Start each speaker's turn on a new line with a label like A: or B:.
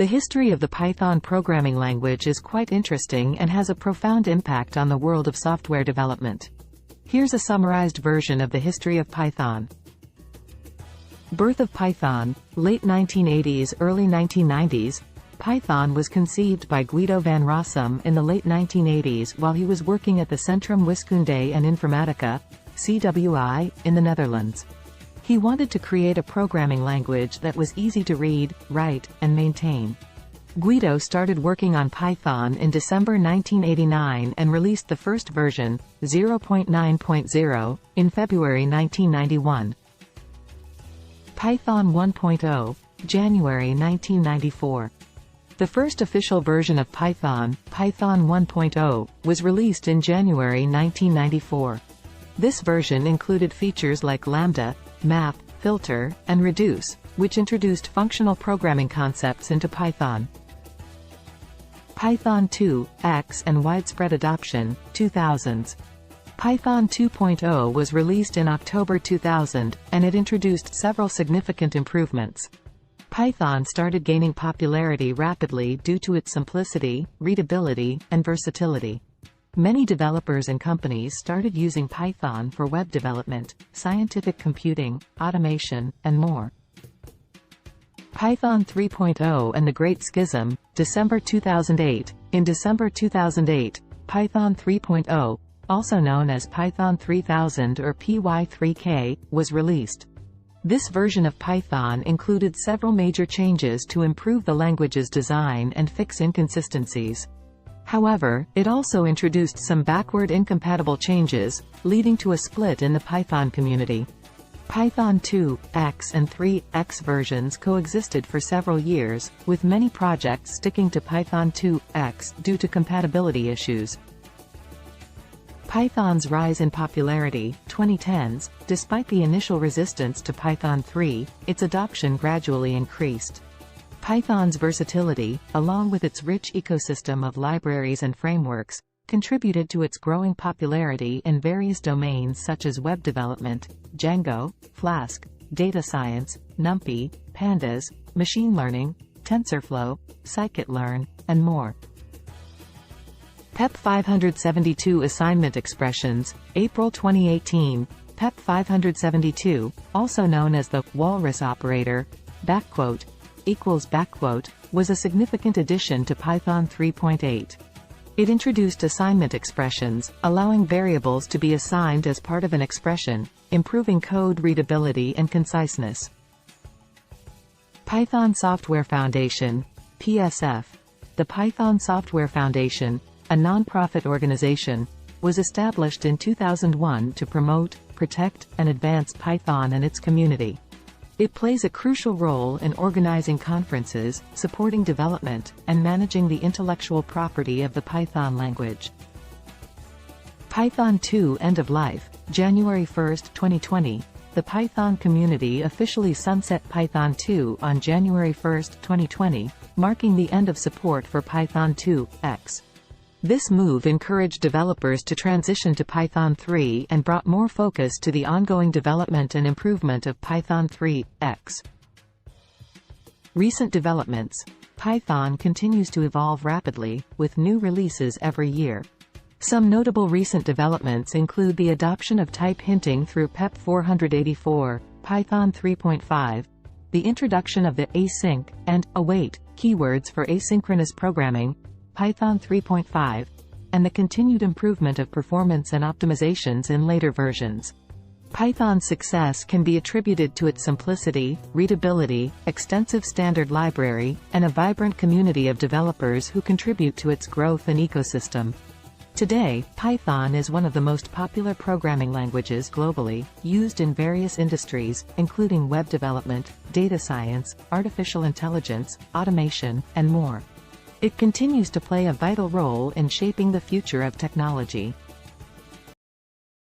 A: The history of the Python programming language is quite interesting and has a profound impact on the world of software development. Here's a summarized version of the history of Python. Birth of Python, late 1980s, early 1990s. Python was conceived by Guido van Rossum in the late 1980s while he was working at the Centrum Wiskunde en Informatica, CWI, in the Netherlands. He wanted to create a programming language that was easy to read, write, and maintain. Guido started working on Python in December 1989 and released the first version, 0.9.0, in February 1991. Python 1.0, January 1994. The first official version of Python, Python 1.0, was released in January 1994. This version included features like lambda, map, filter, and reduce, which introduced functional programming concepts into Python. Python 2.x and widespread adoption, 2000s. Python 2.0 was released in October 2000, and it introduced several significant improvements. Python started gaining popularity rapidly due to its simplicity, readability, and versatility. Many developers and companies started using Python for web development, scientific computing, automation, and more. Python 3.0 and the Great Schism, December 2008. In December 2008, Python 3.0, also known as Python 3000 or PY3K, was released. This version of Python included several major changes to improve the language's design and fix inconsistencies. However, it also introduced some backward incompatible changes, leading to a split in the Python community. Python 2.x and 3.x versions coexisted for several years, with many projects sticking to Python 2.x due to compatibility issues. Python's rise in popularity, 2010s. Despite the initial resistance to Python 3, its adoption gradually increased. Python's versatility, along with its rich ecosystem of libraries and frameworks, contributed to its growing popularity in various domains such as web development, Django, Flask, data science, NumPy, Pandas, machine learning, TensorFlow, scikit-learn, and more. PEP 572 Assignment Expressions, April 2018. PEP 572, also known as the walrus operator, backquote, equals backquote, was a significant addition to Python 3.8. It introduced assignment expressions, allowing variables to be assigned as part of an expression, improving code readability and conciseness. Python Software Foundation, PSF. The Python Software Foundation, a non-profit organization, was established in 2001 to promote, protect, and advance Python and its community. It plays a crucial role in organizing conferences, supporting development, and managing the intellectual property of the Python language. Python 2 End of Life, January 1, 2020. The Python community officially sunset Python 2 on January 1, 2020, marking the end of support for Python 2.x. This move encouraged developers to transition to Python 3 and brought more focus to the ongoing development and improvement of Python 3.x. Recent developments. Python continues to evolve rapidly, with new releases every year. Some notable recent developments include the adoption of type hinting through PEP 484, Python 3.5, the introduction of the async and await keywords for asynchronous programming, Python 3.5, and the continued improvement of performance and optimizations in later versions. Python's success can be attributed to its simplicity, readability, extensive standard library, and a vibrant community of developers who contribute to its growth and ecosystem. Today, Python is one of the most popular programming languages globally, used in various industries, including web development, data science, artificial intelligence, automation, and more. It continues to play a vital role in shaping the future of technology.